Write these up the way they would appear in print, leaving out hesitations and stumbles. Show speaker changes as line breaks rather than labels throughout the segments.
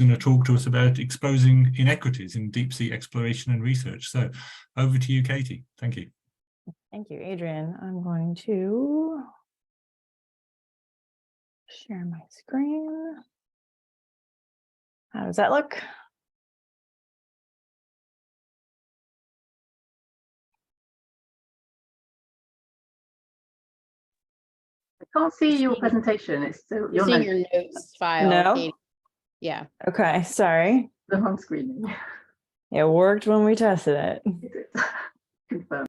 to talk to us about exposing inequities in deep sea exploration and research. So over to you, Katy. Thank you.
Thank you, Adrian. I'm going to share my screen. How does that look?
I can't see your presentation. It's still your
seeing
notes.
your notes file.
No.
Katy. Yeah.
Okay, sorry.
The home screening.
It worked when we tested it.
Is it? Confirm.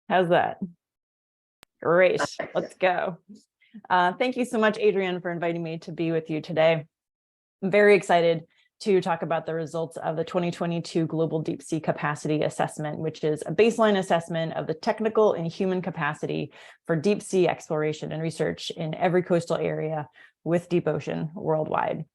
How's that? Great.
Perfect,
Let's go. Thank you so much, Adrian, for inviting me to be with you today. I'm very excited to talk about the results of the 2022 Global Deep Sea Capacity Assessment, which is a baseline assessment of the technical and human capacity for deep sea exploration and research in every coastal area with deep ocean worldwide.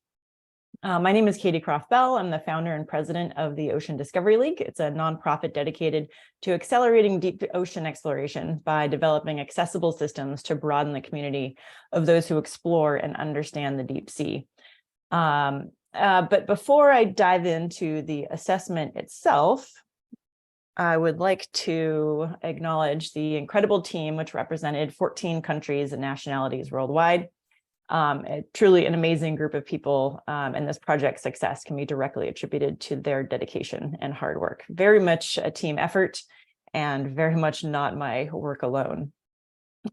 My name is Katy Croff Bell. I'm the founder and president of the Ocean Discovery League. It's a nonprofit dedicated to accelerating deep ocean exploration by developing accessible systems to broaden the community of those who explore and understand the deep sea. But before I dive into the assessment itself, I would like to acknowledge the incredible team, which represented 14 countries and nationalities worldwide. Truly an amazing group of people, and this project's success can be directly attributed to their dedication and hard work. Very much a team effort and very much not my work alone.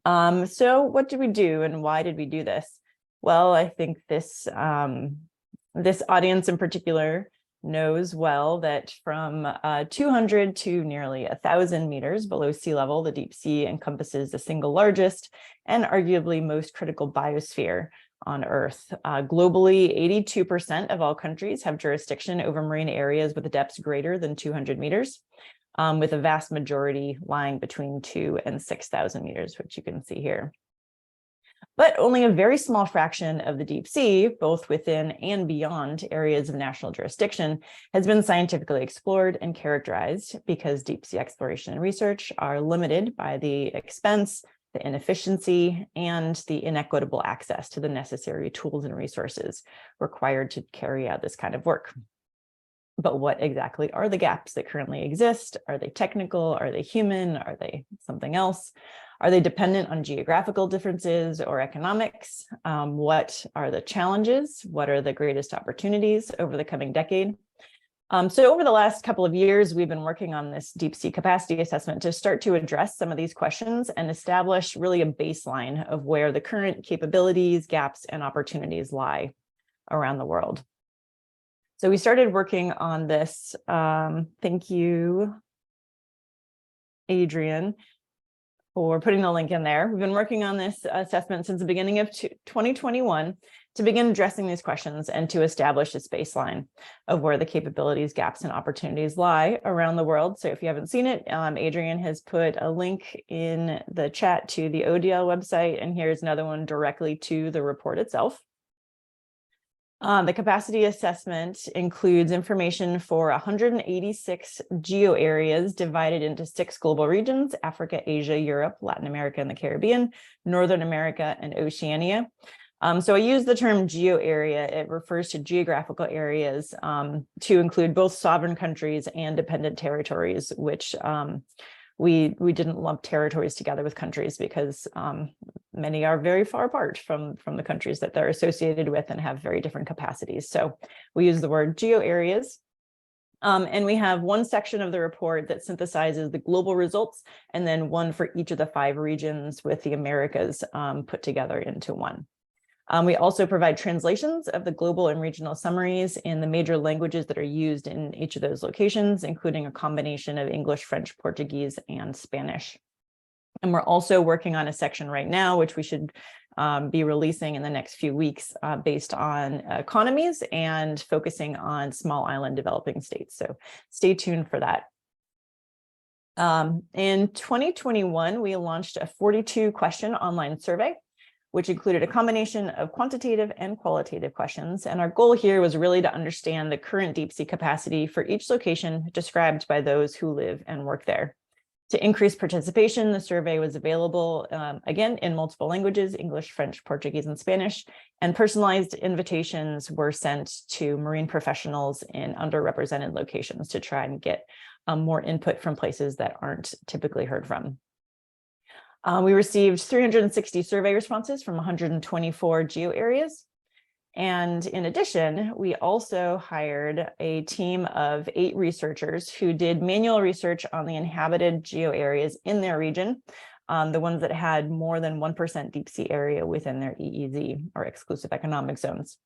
So what did we do and why did we do this? Well, I think this audience in particular knows well that from 200 to nearly 1,000 meters below sea level, the deep sea encompasses the single largest and arguably most critical biosphere on Earth. Globally, 82% of all countries have jurisdiction over marine areas with depths greater than 200 meters, with a vast majority lying between 2,000 and 6,000 meters, which you can see here. But only a very small fraction of the deep sea, both within and beyond areas of national jurisdiction, has been scientifically explored and characterized because deep sea exploration and research are limited by the expense, the inefficiency, and the inequitable access to the necessary tools and resources required to carry out this kind of work. But what exactly are the gaps that currently exist? Are they technical? Are they human? Are they something else? Are they dependent on geographical differences or economics? What are the challenges? What are the greatest opportunities over the coming decade? So over the last couple of years, we've been working on this deep sea capacity assessment to start to address some of these questions and establish really a baseline of where the current capabilities, gaps, and opportunities lie around the world. So we started working on this. Thank you, Adrian, for putting the link in there. We've been working on this assessment since the beginning of 2021 to begin addressing these questions and to establish this baseline of where the capabilities, gaps, and opportunities lie around the world. So if you haven't seen it, Adrian has put a link in the chat to the ODL website, and here's another one directly to the report itself. The capacity assessment includes information for 186 geo areas divided into 6 global regions: Africa, Asia, Europe, Latin America, and the Caribbean, Northern America, and Oceania. So I use the term geo area. It refers to geographical areas to include both sovereign countries and dependent territories, which we didn't lump territories together with countries because many are very far apart from the countries that they're associated with and have very different capacities. So we use the word geo areas. And we have one section of the report that synthesizes the global results, and then one for each of the 5 regions with the Americas put together into one. We also provide translations of the global and regional summaries in the major languages that are used in each of those locations, including a combination of English, French, Portuguese, and Spanish. And we're also working on a section right now, which we should be releasing in the next few weeks based on economies and focusing on small island developing states. So stay tuned for that. In 2021, we launched a 42-question online survey, which included a combination of quantitative and qualitative questions. And our goal here was really to understand the current deep sea capacity for each location described by those who live and work there. To increase participation, the survey was available, again, in multiple languages, English, French, Portuguese, and Spanish, and personalized invitations were sent to marine professionals in underrepresented locations to try and get more input from places that aren't typically heard from. We received 360 survey responses from 124 geo areas. And in addition, we also hired a team of 8 researchers who did manual research on the inhabited geo areas in their region, the ones that had more than 1% deep sea area within their EEZ, or exclusive economic zones.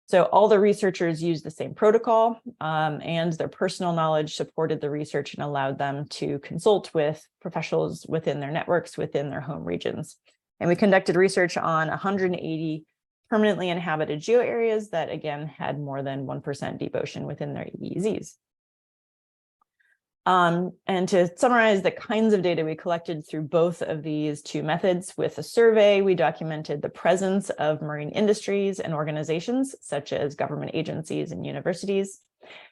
So all the researchers used the same protocol, and their personal knowledge supported the research and allowed them to consult with professionals within their networks, within their home regions. And we conducted research on 180 permanently inhabited geo areas that, again, had more than 1% deep ocean within their EEZs. And to summarize the kinds of data we collected through both of these 2 methods, with a survey, we documented the presence of marine industries and organizations, such as government agencies and universities,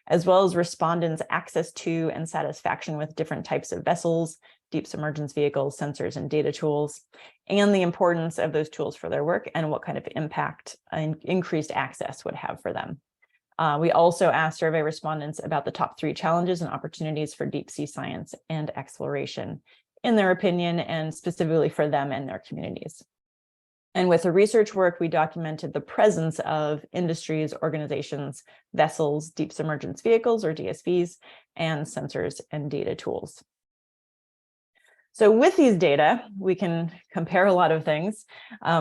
as well as respondents' access to and satisfaction with different types of vessels, deep submergence vehicles, sensors, and data tools, and the importance of those tools for their work and what kind of impact increased access would have for them. We also asked survey respondents about the top 3 challenges and opportunities for deep sea science and exploration, in their opinion, and specifically for them and their communities. And with the research work, we documented the presence of industries, organizations, vessels, deep submergence vehicles, or DSVs, and sensors and data tools. So with these data, we can compare a lot of things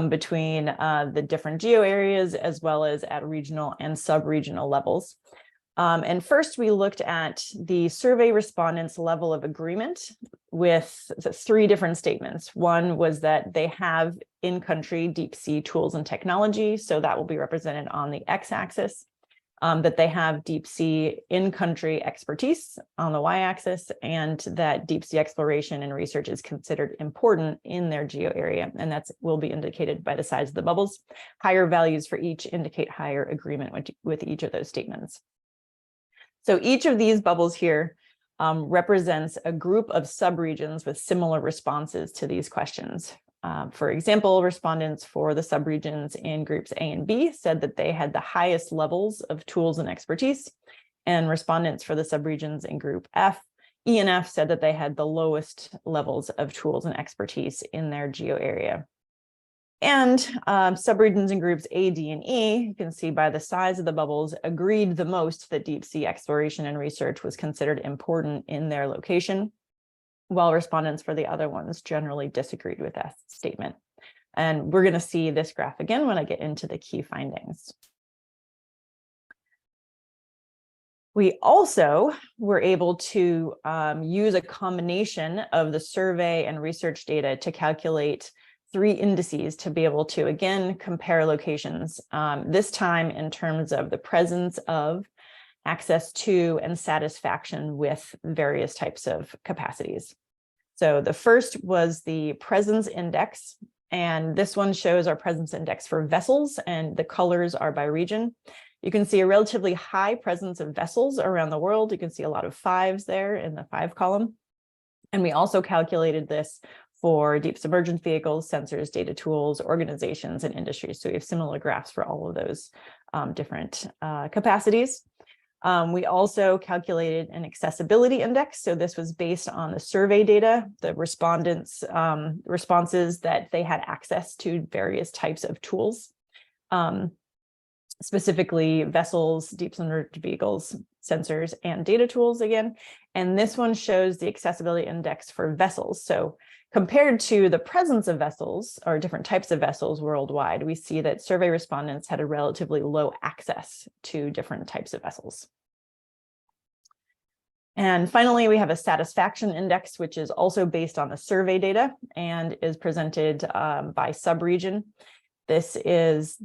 between the different geo areas, as well as at regional and sub-regional levels. And first, we looked at the survey respondents' level of agreement with 3 different statements. One was that they have in-country deep sea tools and technology, so that will be represented on the x-axis. That they have deep sea in-country expertise on the y-axis, and that deep sea exploration and research is considered important in their geo area, and that will be indicated by the size of the bubbles. Higher values for each indicate higher agreement with each of those statements. So each of these bubbles here represents a group of subregions with similar responses to these questions. For example, respondents for the subregions in groups A and B said that they had the highest levels of tools and expertise, and respondents for the subregions in group F, E and F said that they had the lowest levels of tools and expertise in their geo area. And subregions in groups A, D, and E, you can see by the size of the bubbles, agreed the most that deep sea exploration and research was considered important in their location, while respondents for the other ones generally disagreed with that statement. And we're going to see this graph again when I get into the key findings. We also were able to use a combination of the survey and research data to calculate 3 indices to be able to, again, compare locations, this time in terms of the presence of, access to, and satisfaction with various types of capacities. So the first was the presence index, and this one shows our presence index for vessels, and the colors are by region. You can see a relatively high presence of vessels around the world. You can see a lot of 5s there in the 5 column. And we also calculated this for deep submergence vehicles, sensors, data tools, organizations, and industries. So we have similar graphs for all of those different capacities. We also calculated an accessibility index. So this was based on the survey data, the respondents' responses that they had access to various types of tools, specifically vessels, deep submerged vehicles, sensors, and data tools again. And this one shows the accessibility index for vessels. So compared to the presence of vessels or different types of vessels worldwide, we see that survey respondents had a relatively low access to different types of vessels. And finally, we have a satisfaction index, which is also based on the survey data and is presented by subregion. This is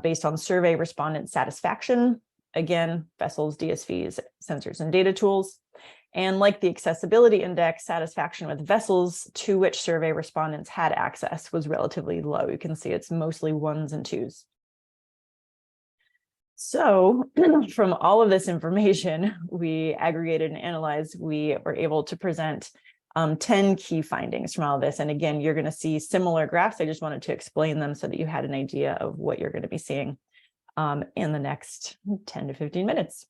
based on survey respondent satisfaction. Again, vessels, DSVs, sensors, and data tools. And like the accessibility index, satisfaction with vessels to which survey respondents had access was relatively low. You can see it's mostly 1s and 2s. So from all of this information we aggregated and analyzed, we were able to present 10 key findings from all this. And again, you're going to see similar graphs. I just wanted to explain them so that you had an idea of what you're going to be seeing in the next 10 to 15 minutes.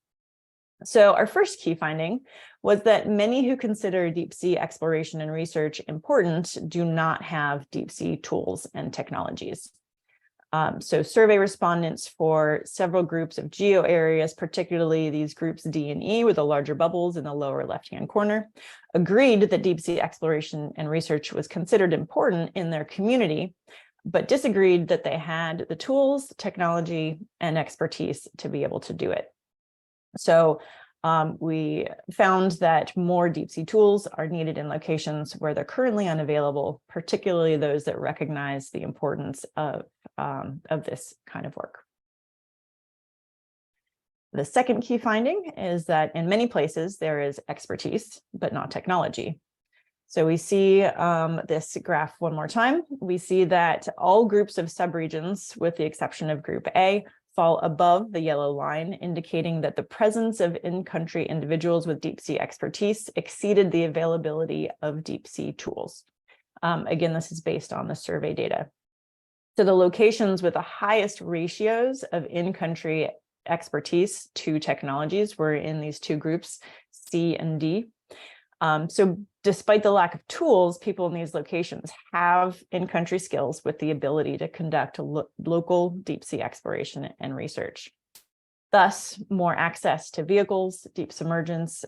So our first key finding was that many who consider deep sea exploration and research important do not have deep sea tools and technologies. So survey respondents for several groups of geo areas, particularly these groups D and E with the larger bubbles in the lower left-hand corner, agreed that deep sea exploration and research was considered important in their community, but disagreed that they had the tools, technology, and expertise to be able to do it. So we found that more deep sea tools are needed in locations where they're currently unavailable, particularly those that recognize the importance of this kind of work. The second key finding is that in many places there is expertise, but not technology. So we see this graph one more time. We see that all groups of subregions, with the exception of Group A, fall above the yellow line, indicating that the presence of in-country individuals with deep sea expertise exceeded the availability of deep sea tools. Again, this is based on the survey data. So the locations with the highest ratios of in-country expertise to technologies were in these two groups, C and D. So despite the lack of tools, people in these locations have in-country skills with the ability to conduct local deep sea exploration and research. Thus, more access to vehicles, deep submergence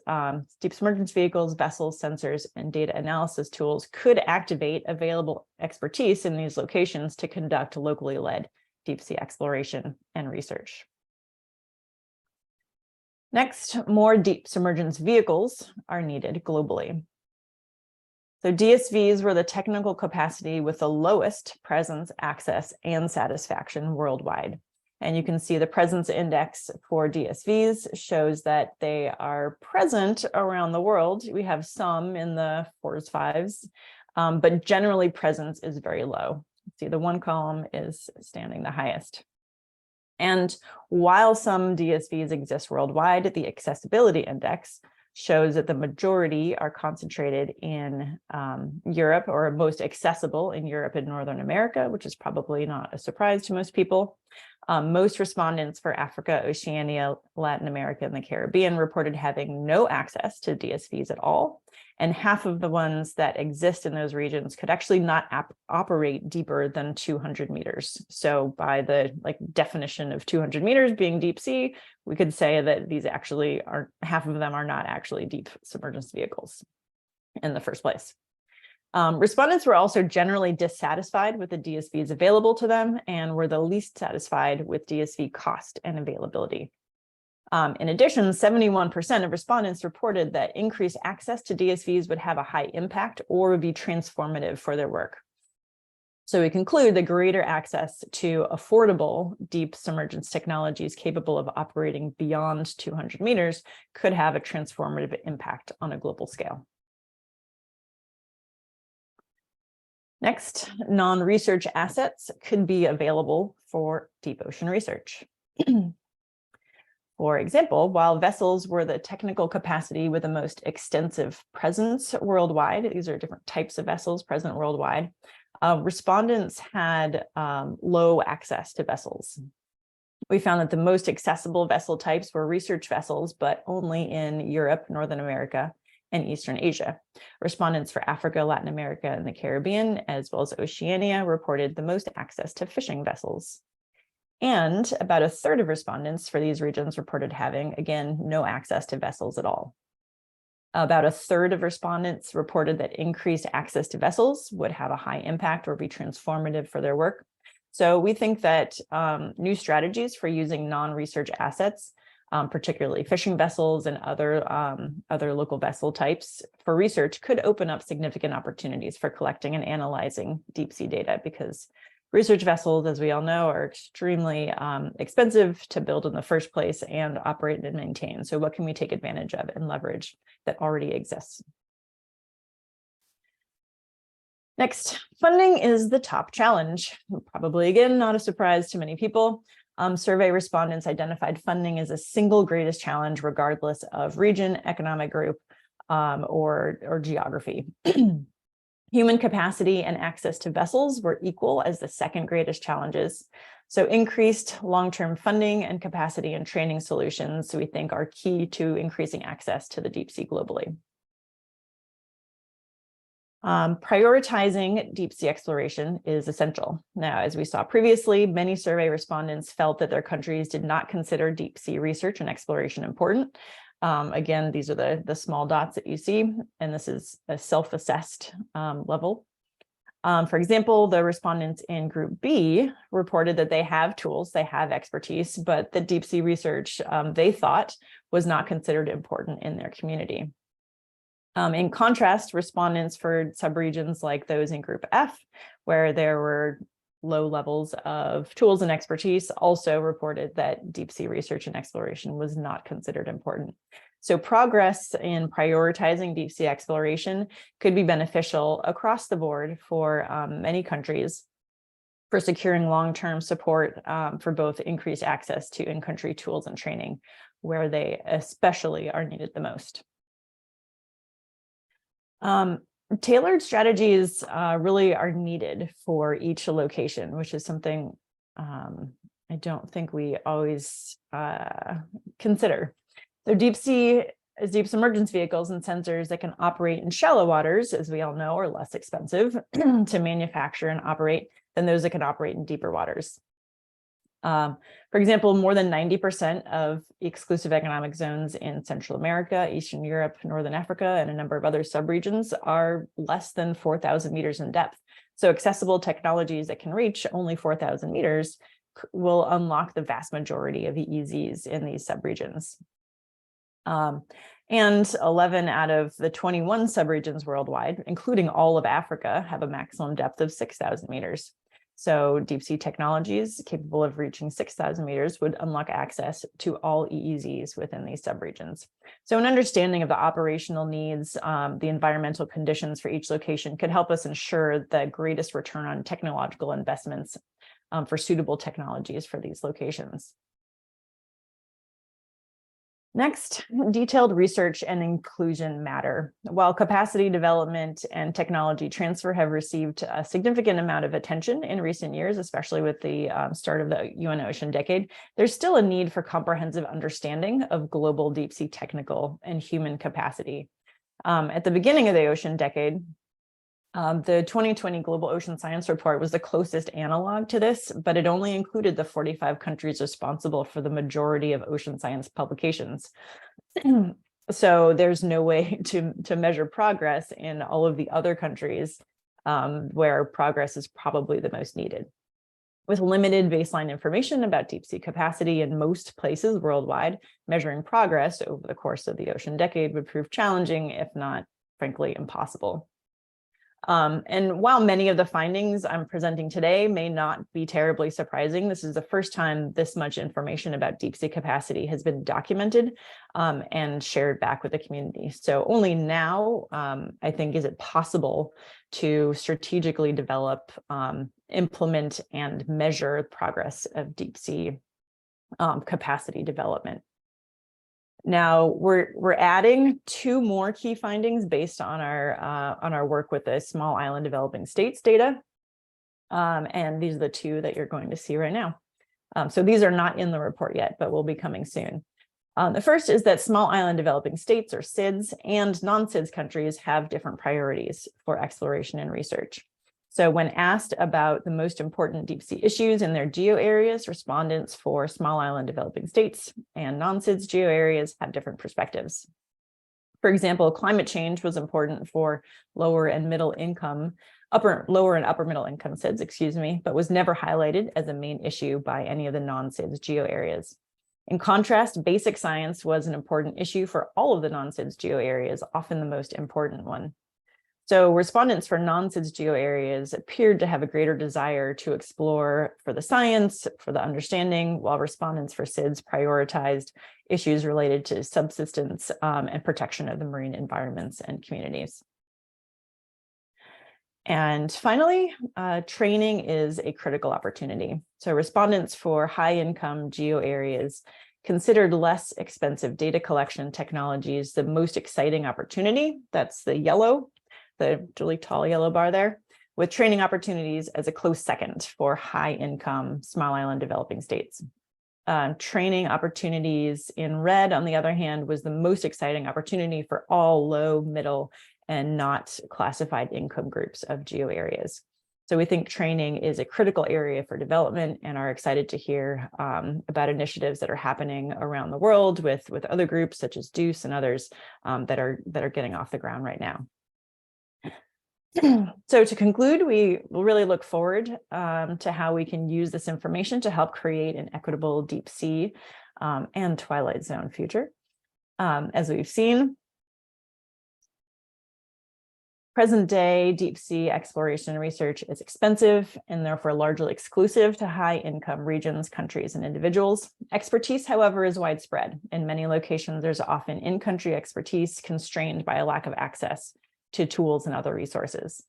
vehicles, vessels, sensors, and data analysis tools could activate available expertise in these locations to conduct locally led deep sea exploration and research. Next, more deep submergence vehicles are needed globally. So DSVs were the technical capacity with the lowest presence, access, and satisfaction worldwide. And you can see the presence index for DSVs shows that they are present around the world. We have some in the 4s, 5s, but generally presence is very low. See, the one column is standing the highest. And while some DSVs exist worldwide, the accessibility index shows that the majority are concentrated in Europe, or most accessible in Europe and Northern America, which is probably not a surprise to most people. Most respondents for Africa, Oceania, Latin America, and the Caribbean reported having no access to DSVs at all. And half of the ones that exist in those regions could actually not operate deeper than 200 meters. So by the definition of 200 meters being deep sea, we could say that these actually are, half of them are not actually deep submergence vehicles in the first place. Respondents were also generally dissatisfied with the DSVs available to them and were the least satisfied with DSV cost and availability. In addition, 71% of respondents reported that increased access to DSVs would have a high impact or would be transformative for their work. So we conclude that greater access to affordable deep submergence technologies capable of operating beyond 200 meters could have a transformative impact on a global scale. Next, non-research assets could be available for deep ocean research. For example, while vessels were the technical capacity with the most extensive presence worldwide, these are different types of vessels present worldwide, respondents had low access to vessels. We found that the most accessible vessel types were research vessels, but only in Europe, Northern America, and Eastern Asia. Respondents for Africa, Latin America, and the Caribbean, as well as Oceania, reported the most access to fishing vessels. And about a third of respondents for these regions reported having, again, no access to vessels at all. About a third of respondents reported that increased access to vessels would have a high impact or be transformative for their work. So we think that new strategies for using non-research assets, particularly fishing vessels and other local vessel types for research, could open up significant opportunities for collecting and analyzing deep sea data, because research vessels, as we all know, are extremely expensive to build in the first place and operate and maintain. So what can we take advantage of and leverage that already exists? Next, funding is the top challenge. Probably, again, not a surprise to many people. Survey respondents identified funding as a single greatest challenge, regardless of region, economic group, or geography. Human capacity and access to vessels were equal as the second greatest challenges. So increased long-term funding and capacity and training solutions, we think, are key to increasing access to the deep sea globally. Prioritizing deep sea exploration is essential. Now, as we saw previously, many survey respondents felt that their countries did not consider deep sea research and exploration important. Again, these are the small dots that you see, and this is a self-assessed level. For example, the respondents in Group B reported that they have tools, they have expertise, but the deep sea research they thought was not considered important in their community. In contrast, respondents for subregions like those in Group F, where there were low levels of tools and expertise, also reported that deep sea research and exploration was not considered important. So progress in prioritizing deep sea exploration could be beneficial across the board for many countries for securing long-term support for both increased access to in-country tools and training, where they especially are needed the most. Tailored strategies really are needed for each location, which is something I don't think we always consider. So deep sea submergence vehicles and sensors that can operate in shallow waters, as we all know, are less expensive to manufacture and operate than those that can operate in deeper waters. For example, more than 90% of exclusive economic zones in Central America, Eastern Europe, Northern Africa, and a number of other subregions are less than 4,000 meters in depth. So accessible technologies that can reach only 4,000 meters will unlock the vast majority of EEZs in these subregions. And 11 out of the 21 subregions worldwide, including all of Africa, have a maximum depth of 6,000 meters. So deep sea technologies capable of reaching 6,000 meters would unlock access to all EEZs within these subregions. So an understanding of the operational needs, the environmental conditions for each location could help us ensure the greatest return on technological investments for suitable technologies for these locations. Next, detailed research and inclusion matter. While capacity development and technology transfer have received a significant amount of attention in recent years, especially with the start of the UN Ocean Decade, there's still a need for comprehensive understanding of global deep sea technical and human capacity. At the beginning of the Ocean Decade, the 2020 Global Ocean Science Report was the closest analog to this, but it only included the 45 countries responsible for the majority of ocean science publications. So there's no way to measure progress in all of the other countries where progress is probably the most needed. With limited baseline information about deep sea capacity in most places worldwide, measuring progress over the course of the Ocean Decade would prove challenging, if not, frankly, impossible. And while many of the findings I'm presenting today may not be terribly surprising, this is the first time this much information about deep sea capacity has been documented and shared back with the community. So only now, I think, is it possible to strategically develop, implement, and measure progress of deep sea capacity development. Now we're adding two more key findings based on our work with the small island developing states data, and these are the two that you're going to see right now. So these are not in the report yet, but will be coming soon. The first is that small island developing states, or SIDS, and non-SIDS countries have different priorities for exploration and research. So when asked about the most important deep sea issues in their geo areas, respondents for small island developing states and non-SIDS geo areas have different perspectives. For example, climate change was important for lower and upper middle income SIDS, but was never highlighted as a main issue by any of the non-SIDS geo areas. In contrast, basic science was an important issue for all of the non-SIDS geo areas, often the most important one. So respondents for non-SIDS geo areas appeared to have a greater desire to explore for the science, for the understanding, while respondents for SIDS prioritized issues related to subsistence and protection of the marine environments and communities. And finally, training is a critical opportunity. So respondents for high-income geo areas considered less expensive data collection technologies the most exciting opportunity. That's the really tall yellow bar there, with training opportunities as a close second for high-income small island developing states. Training opportunities in red, on the other hand, was the most exciting opportunity for all low, middle, and not classified income groups of geo areas. So we think training is a critical area for development and are excited to hear about initiatives that are happening around the world with other groups such as DEUCE and others that are getting off the ground right now. So to conclude, we will really look forward to how we can use this information to help create an equitable deep sea and twilight zone future. As we've seen, present day deep sea exploration and research is expensive and therefore largely exclusive to high income regions, countries, and individuals. Expertise, however, is widespread. In many locations, there's often in-country expertise constrained by a lack of access to tools and other resources.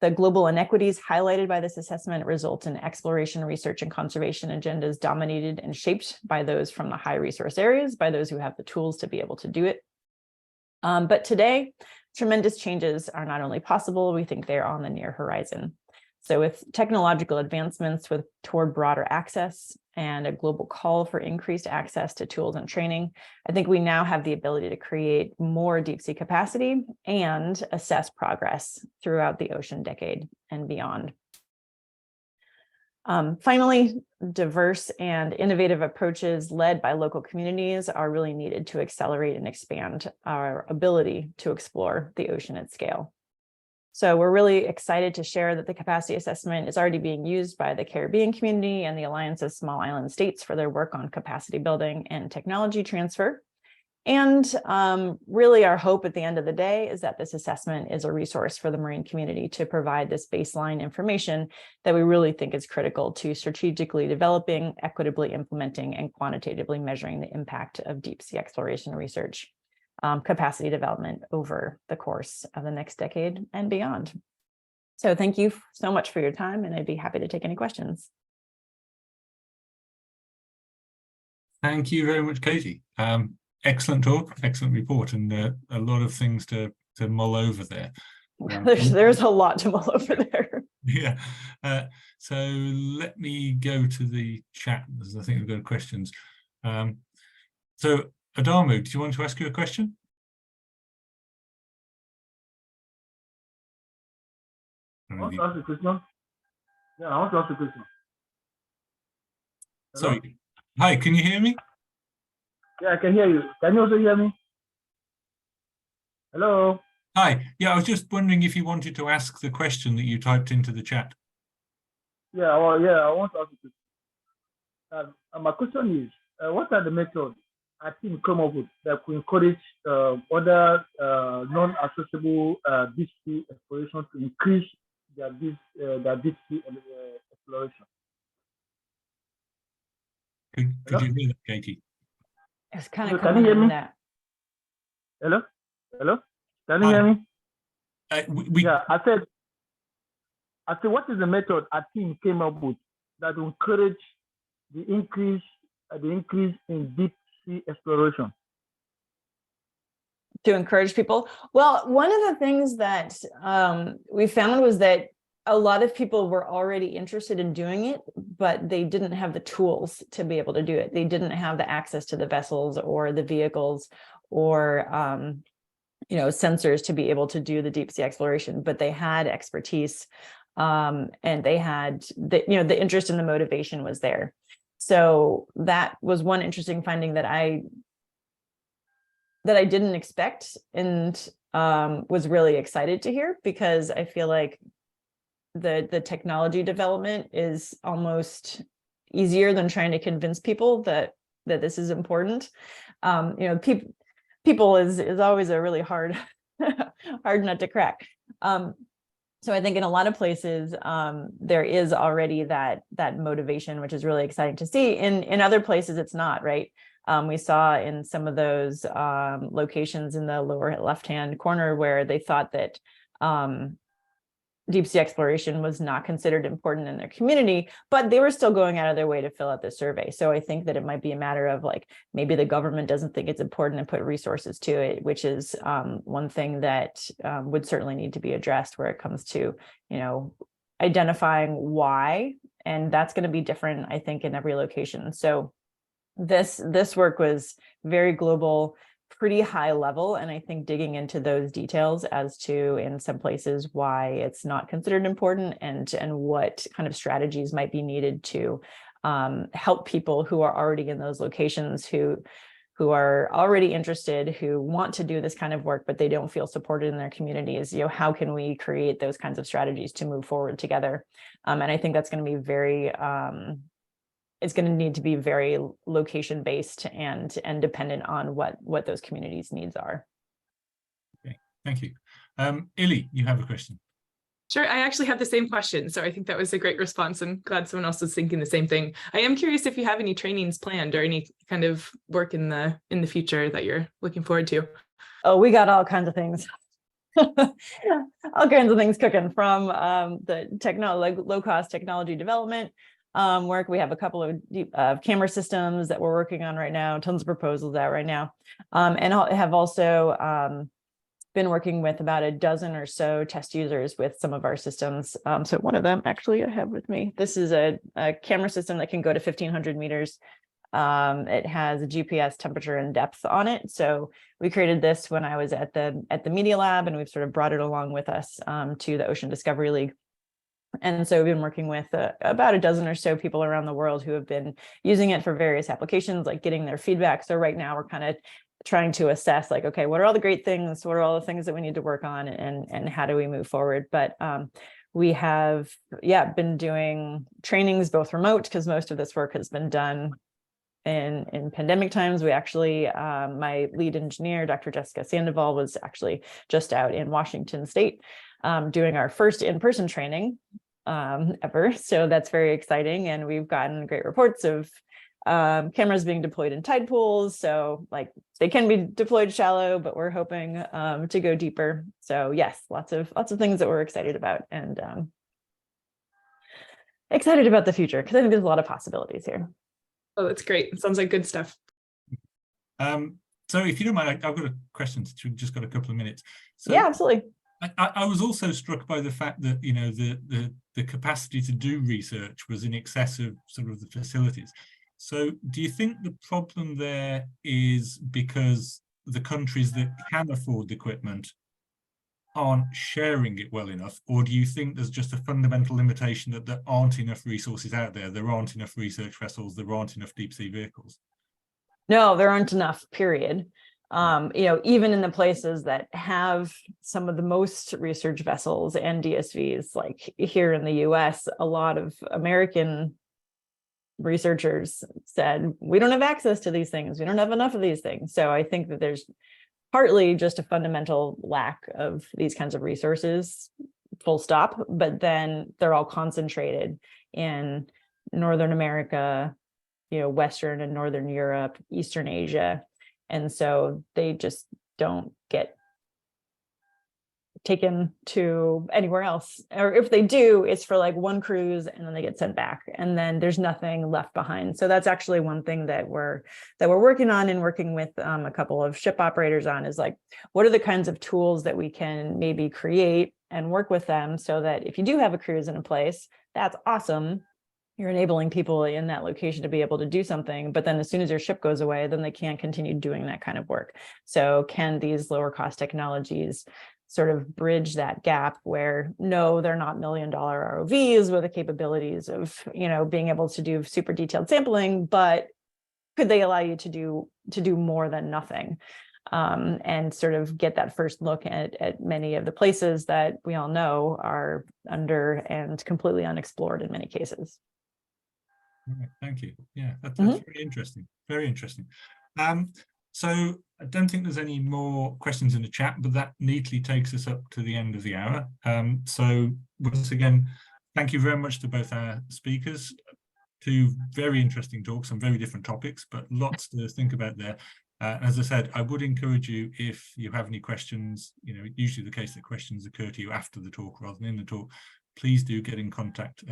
The global inequities highlighted by this assessment result in exploration, research, and conservation agendas dominated and shaped by those from the high resource areas, by those who have the tools to be able to do it. But today, tremendous changes are not only possible, we think they're on the near horizon. So with technological advancements toward broader access and a global call for increased access to tools and training, I think we now have the ability to create more deep sea capacity and assess progress throughout the ocean decade and beyond. Finally, diverse and innovative approaches led by local communities are really needed to accelerate and expand our ability to explore the ocean at scale. So we're really excited to share that the capacity assessment is already being used by the Caribbean community and the Alliance of Small Island States for their work on capacity building and technology transfer. And really our hope at the end of the day is that this assessment is a resource for the marine community to provide this baseline information that we really think is critical to strategically developing, equitably implementing, and quantitatively measuring the impact of deep sea exploration research, capacity development over the course of the next decade and beyond. So thank you so much for your time, and I'd be happy to take any questions.
Thank you very much, Katy. Excellent talk, excellent report, and a lot of things to mull over there.
There's a lot to mull over there.
Yeah. So let me go to the chat, as I think we've got questions. So Adamu, do you want to ask you a question?
I want to ask a question. Yeah, I want to ask a question. Hello?
Sorry. Hi, can you hear me?
Yeah, I can hear you. Can you also hear me? Hello?
Hi. Yeah, I was just wondering if you wanted to ask the question that you typed into the chat.
Yeah, well, yeah, I want to ask a question. My question is, what are the methods I think come up with that could encourage other non-accessible deep sea exploration to increase their deep sea exploration?
Could you hear that, Katy?
It's kind of
Can you hear me?
that.
Hello? Hello? Can you hear me?
Yeah,
I said, what is the method our team came up with that will encourage the increase in deep sea exploration?
To encourage people? Well, one of the things that we found was that a lot of people were already interested in doing it, but they didn't have the tools to be able to do it. They didn't have the access to the vessels or the vehicles or sensors to be able to do the deep sea exploration, but they had expertise and they had the interest and the motivation was there. So that was one interesting finding that I didn't expect and was really excited to hear, because I feel like the technology development is almost easier than trying to convince people that this is important. People is always a really hard nut to crack. So I think in a lot of places there is already that motivation, which is really exciting to see. In other places it's not, right? We saw in some of those locations in the lower left-hand corner where they thought that deep sea exploration was not considered important in their community, but they were still going out of their way to fill out the survey. So I think that it might be a matter of like, maybe the government doesn't think it's important and put resources to it, which is one thing that would certainly need to be addressed where it comes to, identifying why, and that's going to be different, I think, in every location. So this work was very global, pretty high level, and I think digging into those details as to, in some places, why it's not considered important and what kind of strategies might be needed to help people who are already in those locations, who are already interested, who want to do this kind of work, but they don't feel supported in their communities. How can we create those kinds of strategies to move forward together? And I think that's going to be very it's going to need to be very location based and dependent on what those communities' needs are.
Okay, thank you. Illy, you have a question.
Sure, I actually have the same question. So I think that was a great response, and glad someone else was thinking the same thing. I am curious if you have any trainings planned or any kind of work in the future that you're looking forward to.
Oh, we got all kinds of things. All kinds of things cooking, from the low-cost technology development work. We have a couple of camera systems that we're working on right now, tons of proposals out right now. And I have also been working with about a dozen or so test users with some of our systems. So one of them actually I have with me. This is a camera system that can go to 1,500 meters. It has a GPS temperature and depth on it. So we created this when I was at the Media Lab, and we've sort of brought it along with us to the Ocean Discovery League. And so we've been working with about a dozen or so people around the world who have been using it for various applications, like getting their feedback. So right now we're kind of trying to assess, like, okay, what are all the great things? What are all the things that we need to work on, and how do we move forward? But we have, been doing trainings, both remote, because most of this work has been done in pandemic times. We actually, my lead engineer, Dr. Jessica Sandoval, was actually just out in Washington State doing our first in-person training ever. So that's very exciting. And we've gotten great reports of cameras being deployed in tide pools. So like they can be deployed shallow, but we're hoping to go deeper. So yes, lots of things that we're excited about, and excited about the future, because I think there's a lot of possibilities here.
Oh, that's great. It sounds like good stuff.
So if you don't mind, I've got a question. We've just got a couple of minutes. So
Yeah, absolutely.
I was also struck by the fact that, the capacity to do research was in excess of sort of the facilities. So do you think the problem there is because the countries that can afford the equipment aren't sharing it well enough, or do you think there's just a fundamental limitation that there aren't enough resources out there? There aren't enough research vessels, there aren't enough deep sea vehicles?
No, there aren't enough, period. Even in the places that have some of the most research vessels and DSVs, like here in the US, a lot of American researchers said, we don't have access to these things. We don't have enough of these things. So I think that there's partly just a fundamental lack of these kinds of resources, full stop, but then they're all concentrated in Northern America, Western and Northern Europe, Eastern Asia. And so they just don't get taken to anywhere else. Or if they do, it's for like one cruise and then they get sent back, and then there's nothing left behind. So that's actually one thing that we're working on, and working with a couple of ship operators on, is like, what are the kinds of tools that we can maybe create and work with them, so that if you do have a cruise in a place, that's awesome. You're enabling people in that location to be able to do something, but then as soon as your ship goes away, then they can't continue doing that kind of work. So can these lower cost technologies sort of bridge that gap where, no, they're not $1 million ROVs with the capabilities of, being able to do super detailed sampling, but could they allow you to do more than nothing? And sort of get that first look at many of the places that we all know are under and completely unexplored in many cases.
All right, thank you. Yeah, that's very interesting. Very interesting. So I don't think there's any more questions in the chat, but that neatly takes us up to the end of the hour. So once again, thank you very much to both our speakers. Two very interesting talks on very different topics, but lots to think about there. As I said, I would encourage you, if you have any questions, usually the case that questions occur to you after the talk rather than in the talk, please do get in contact